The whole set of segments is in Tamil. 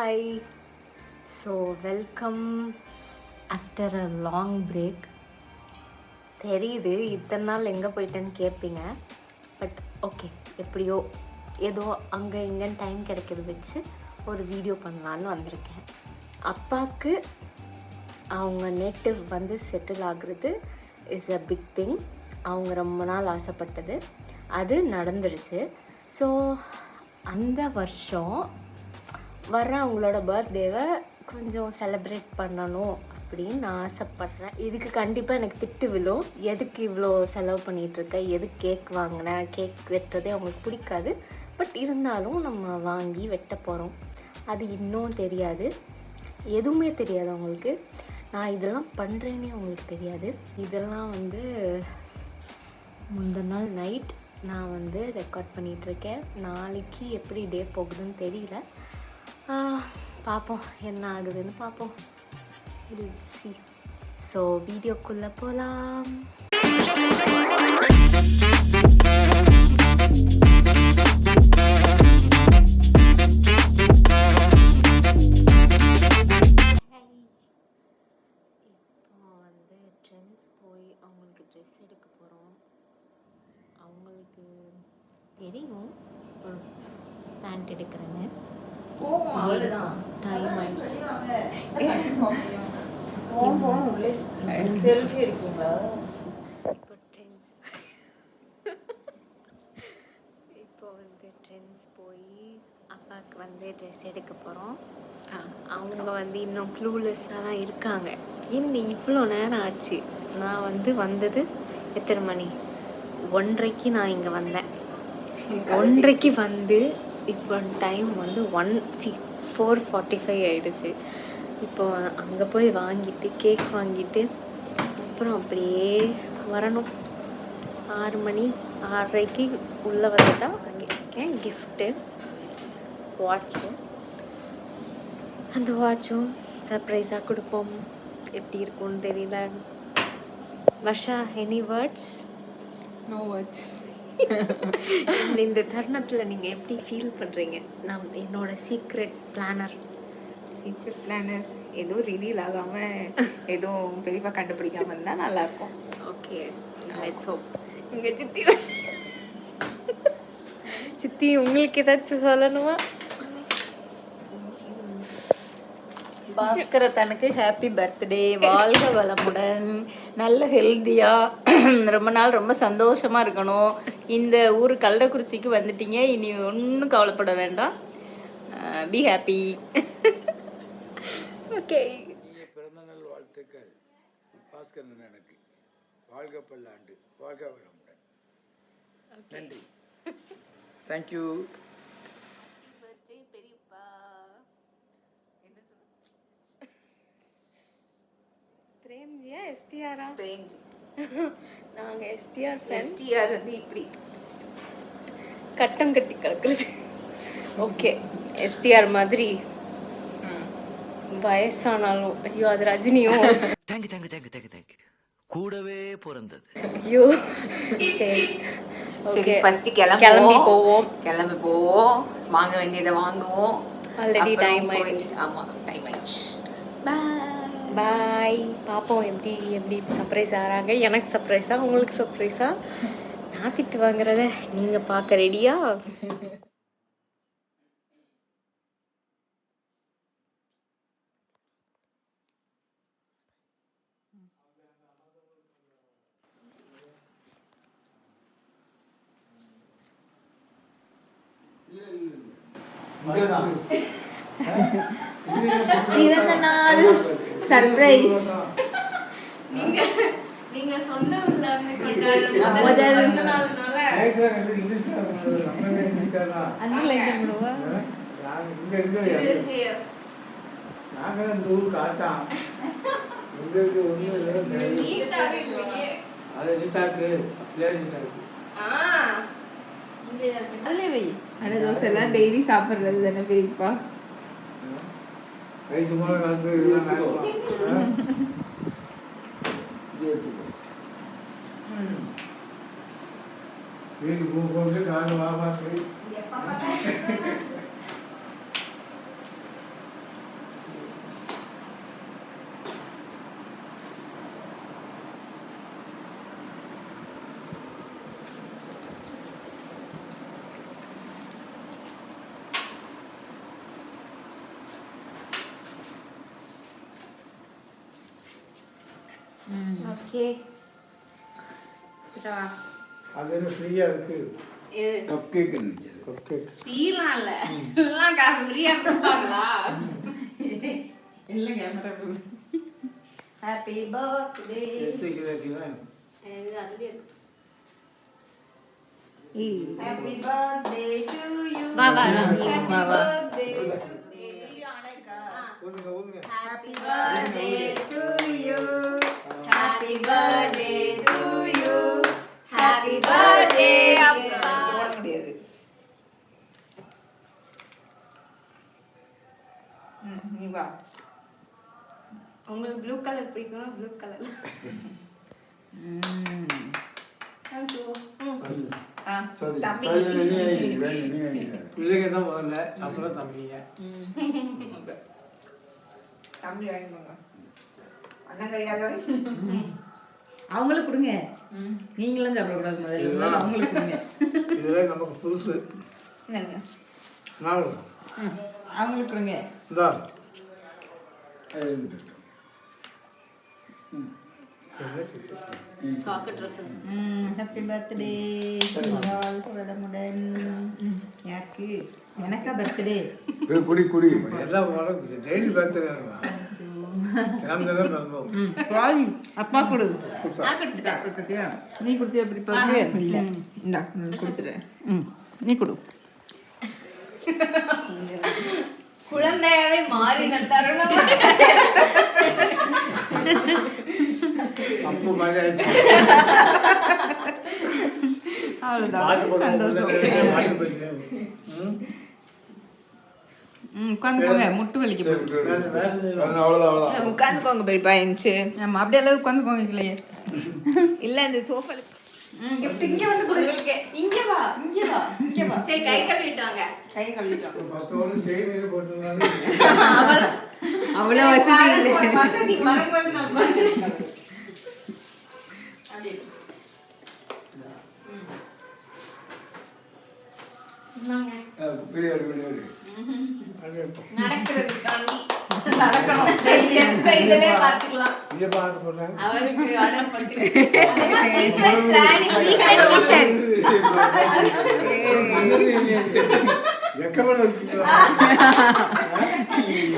Hi. So welcome after a long break. தெரியுது இத்தனை நாள் எங்கே போயிட்டேன்னு கேட்பீங்க. பட் ஓகே, எப்படியோ ஏதோ அங்கே இங்கேன்னு டைம் கிடைக்கிறத வச்சு ஒரு வீடியோ பண்ணலான்னு வந்திருக்கேன். அப்பாவுக்கு அவங்க நேட்டிவ் வந்து செட்டில் ஆகுறது இஸ் அ பிக் திங். அவங்க ரொம்ப நாள் ஆசைப்பட்டது, அது நடந்துடுச்சு. ஸோ அந்த வருஷம் வர்ற அவங்களோட பர்த்டேவை கொஞ்சம் செலிப்ரேட் பண்ணணும் அப்படின்னு நான் ஆசைப்பட்றேன். இதுக்கு கண்டிப்பாக எனக்கு திட்டு விழும். எதுக்கு இவ்வளோ செலவு பண்ணிகிட்ருக்க, எதுக்கு கேக் வாங்கினேன், கேக் வெட்டுறதே அவங்களுக்கு பிடிக்காது. பட் இருந்தாலும் நம்ம வாங்கி வெட்ட போகிறோம். அது இன்னும் தெரியாது, எதுவுமே தெரியாது அவங்களுக்கு. நான் இதெல்லாம் பண்ணுறேன்னே அவங்களுக்கு தெரியாது. இதெல்லாம் வந்து முந்தின நாள் நைட் நான் வந்து ரெக்கார்ட் பண்ணிகிட்ருக்கேன். நாளைக்கு எப்படி டே போகுதுன்னு தெரியல. பார்ப்போம், என்ன ஆகுதுன்னு பார்ப்போம். சி. ஸோ வீடியோக்குள்ளே போகலாம். இப்போ வந்து ட்ரெண்ட்ஸ் போய் அவங்களுக்கு ட்ரெஸ் எடுக்க போகிறோம். அவங்களுக்கு தெரியும் ஒரு பேண்ட் எடுக்கிறேன்னு. அவ்வளோதான், டைம் ஆயிடுச்சு. செல்ஃபி எடுக்கீங்களா? இப்போ ட்ரெண்ட்ஸ் இப்போ வந்து ட்ரெண்ட்ஸ் போய் அப்பாவுக்கு வந்து ட்ரெஸ் எடுக்க போகிறோம். அவங்க வந்து இன்னும் க்ளூலெஸ்ஸாக தான் இருக்காங்க. இன்னும் இவ்வளோ நேரம் ஆச்சு. நான் வந்து வந்தது எத்தனை மணி? 1:30க்கு நான் இங்கே வந்தேன். 1:30க்கு வந்து இப்போ டைம் வந்து 4:45 ஆகிடுச்சு. இப்போ அங்கே போய் வாங்கிட்டு கேக் வாங்கிட்டு அப்புறம் அப்படியே வரணும். 6 மணி 6:30க்கு உள்ளே வந்து தான் வாங்கியிருக்கேன் கிஃப்ட்டு, வாட்ச்சு. அந்த வாட்சும் சர்ப்ரைஸாக கொடுப்போம். எப்படி இருக்கும்னு தெரியல. Varsha, any words? No words. இந்த தருணத்தில் நீங்கள் எப்படி ஃபீல் பண்ணுறீங்க? நான் என்னோட சீக்ரெட் பிளானர் எதுவும் ரிவீல் ஆகாமல் எதுவும் பெரியப்பா கண்டுபிடிக்காமல் இருந்தால் நல்லாயிருக்கும். Okay, let's hope. உங்கள் சித்தி உங்களுக்கு ஏதாச்சும் சொல்லணுமா? பாஸ்கர தனக்கு ஹாப்பி பர்த்டே, வாழ்க வளமுடன், நல்ல ஹெல்த்தியாக ரொம்ப நாள் ரொம்ப சந்தோஷமாக இருக்கணும். இந்த ஊர் கள்ளக்குறிச்சிக்கு வந்துட்டீங்க, இனி ஒன்றும் கவலைப்பட வேண்டாம். Be happy. ஓகே. பிறந்தநாள் வாழ்த்துக்கள் பாஸ்கரன். எனக்கு வாழ்க பல்லாண்டு, வாழ்க வளமுடன். நன்றி, தேங்க்யூ. பிரேம்ஜியா எஸ்டிஆரா? பிரேம்ஜி. நாங்கள் எஸ்டிஆர் ஃபேன். எஸ்டிஆர் வந்து இப்படி கட்டம் கட்டி கலக்குறது. ஓகே, எஸ்டிஆர் மாதிரி வயசானாலும் ஐயோ அது ரஜினியும். தேங்க்யூ கூடவே பிறந்தது. ஐயோ சரி, ஓகே. ஃபர்ஸ்ட் கிளம்பி போவோம். வாங்க வேண்டியதை வாங்குவோம். ஆல்ரெடி டைம் ஆயிடுச்சு. ஆமாம், டைம் ஆயிடுச்சு. பாய். பார்ப்போம் எப்படி சர்ப்ரைஸ் ஆகிறாங்க. எனக்கு சர்ப்ரைஸா, உங்களுக்கு சர்ப்ரைஸா? நான் திட்டு வாங்குறத நீங்கள் பார்க்க ரெடியா? பிறந்த நாள் சர்ப்ரைஸ். நீங்க சொந்த ஊர்ல இருந்து கொண்டாடுற முதல் பிறந்த நாள்னால தோசை எல்லாம் டெய்லி சாப்பிடுறது தானே பெரியப்பா. ஓகே சிட்டா அது ஃப்ரீயாக இருக்கு. இது கப் கேக் இருந்துச்சு. கப் கேக் டீலாம் இல்ல எல்லாம் ஃப்ரீயா கொடுப்பாங்களா எல்லாம் கேமரா ஹாப்பி பர்த்டே. இது அதுலயே இருக்கு. Happy birthday to you. வா, வா, வா. Happy birthday. வீடியோ ஆன் இருக்கா? ஊதுங்க ஊதுங்க. Happy birthday to you. Happy birthday to you. Happy birthday அப்பா. ஓட முடியாது. நீ வா. உங்களுக்கு ப்ளூ கலர் பிடிக்குமா? Blue colour. Thank you. சரி தம்பி. சரி நீ வைங்க. பிள்ளைங்க தான் முதல்ல, அப்புறம் தம்பிங்க. தம்பி வாங்கிக்கோங்க. அண்ணன் கையால அவங்களுக்கு கொடுங்க. நீங்களும் சாப்பிடக்கூடாது முதல்ல, அவங்களுக்கு கொடுங்க. இதெல்லாம் நமக்கு புதுசு. இந்தாங்க. நாலு அவங்களுக்கு கொடுங்க. இந்தா. Socket raffle. Happy birthday. வாழ்க வளமுடன். யாருக்கு? எனக்கா பர்த்டே? குடி குடி எல்லாம் டெய்லி பர்த்டே அப்பா கொடு. நான் கொடுத்துட்டேன். கொடுத்துட்டியா? நீ கொடுத்தியா? எப்படி பாரு? இல்ல. இந்தா கொடுத்துறேன். நீ கொடு. குழந்தையாவே மாறின தருணம். அப்போ மாதிரி ஆயிடுச்சு. அவ்வளவுதான். சந்தோஷம். உட்காந்துக்கோங்க. முட்டு வலிக்கு அவ்வளோதான் உட்காந்துக்கோங்க. பெரியப்பா இருந்துச்சு. ஆமா அப்படியே எல்லாம் உட்காந்துக்கோங்க. இல்லையே இல்ல இந்த சோஃபா கிஃப்ட் இங்க வந்து கொடு. இங்க வா, இங்க வா, இங்க வா. சரி கை கழுவிட்டு வாங்க. கை கழுவிட்டோம். 10 வருஷம் செயின் போட்டுருந்தாங்க. அவ்வளவு வசதி இல்லை. வசதி வரும்போது நான் பண்ணுறேன். அப்படியே விளையாடு விளையாடு. நடக்கிறதுக்காண்டி நடக்கணும். இதிலே பார்த்துக்கலாம். இங்கே பார்த்து போடுறேன். அவருக்கு ஆர்டர் பண்ணிட்டு சீக்ரெட் பிளானிங். வெக்கப்பட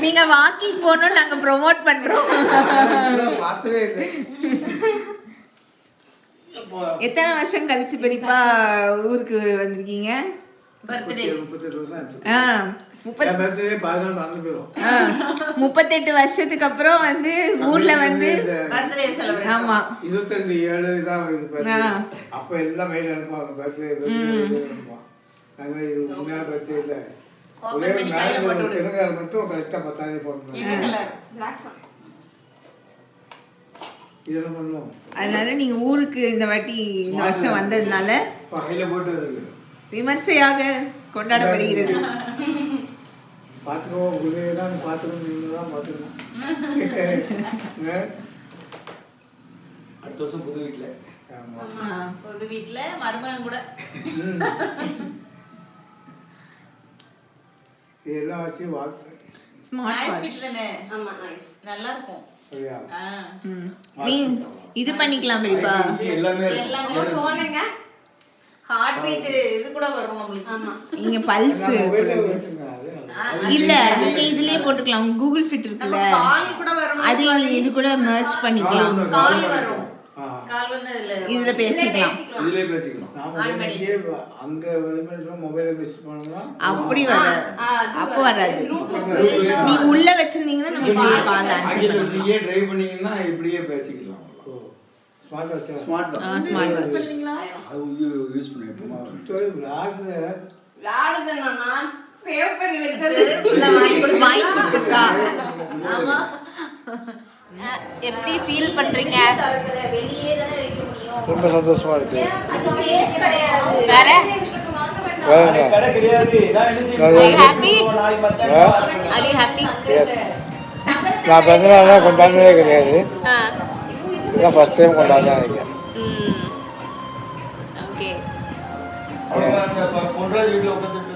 நீங்க வாக்கிங் போகணும் நாங்க ப்ரோமோட் பண்றோம். பார்த்ததே இல்லை. எத்தனை வருஷம் கழிச்சு பெரியப்பா ஊருக்கு வந்திருக்கீங்க? பர்த்டே 38 வருஷம் ஆச்சு. 38 வருஷத்துக்கு அப்புறம் வந்து ஊர்ல வந்து பர்த்டே செலிப்ரேட். ஆமா 22/7 தான் இது பர்த்டே. அப்ப எல்லாம் மெயில் அனுப்புவாங்க பர்த்டே அனுப்புவாங்க. நாங்க இது உண்மையான பர்த்டே இல்ல. ஒரே மேரேஜ் தெலுங்கானா மட்டும் கரெக்டா 10 போடுறோம். இதெல்லாம் பண்ணுவோம். அதனால நீங்க ஊருக்கு இந்த வாட்டி இந்த வருஷம் வந்ததுனால கையில போட்டு வருது. விமர்சையாக கொண்டாடப்படுகிறது. பார்த்துக்கோ உங்களே தான் பார்த்துக்கணும். நீங்கள் தான் பார்த்துக்கணும். அடுத்த வருஷம் புது வீட்டில். ஆமாம் புது வீட்டுல மருமகன் கூட இதெல்லாம் வச்சு ஸ்மார்ட் தானே. ஆமா நைஸ். நல்லா இருக்கும். சரியா நீ இது பண்ணிக்கலாம் பெரியப்பா. எல்லாமே எல்லாமே போனுங்க. ஹார்ட் பீட் இது கூட வரும் நம்மளுக்கு. ஆமா இங்க பல்ஸ் இல்ல நீங்க இதுலயே போட்டுக்கலாம். கூகுள் ஃபிட் இருக்குல்ல, கால் கூட வரும். அது இது கூட மெர்ஜ் பண்ணிக்கலாம். கால் வரும். கால் வந்து இதுல பேசிக்கலாம். இதுலயே பேசிக்கலாம். நாம அங்க மொபைல்ல பேசி பண்ணலாம். அப்படி வராது. அப்போ வராது. நீங்க உள்ள வச்சிருந்தீங்கன்னா நம்ம இப்படியே கால் ஆன்சர் பண்ணி டிரைவ் பண்ணீங்கன்னா இப்படியே பேசிக்கலாம். Smart watch. Smart watch. Smart watch அது யூஸ் பண்ணி எப்பமா ஸ்டோரி விளையாடுதுன்னா நான் சேவ் பண்ணி வைக்கிறது. வாங்கி கொடுத்துருக்கா. ஆமா எப்படி ஃபீல் பண்றீங்க? வெளியே தானே வைக்க முடியும். ரொம்ப சந்தோஷமா இருக்கு. அது சேஃப் கிடையாது. வேற கடை கிடையாது. Are you happy? Are you happy? Yes. நான் பிறந்தநாள் கொண்டாடுனதே கிடையாது. இதுதான் ஃபர்ஸ்ட் டைம் கொண்டாடுறேன் நினைக்கிறேன். ஓகே. பொன்ராஜ் வீட்டில் உட்காந்துட்டு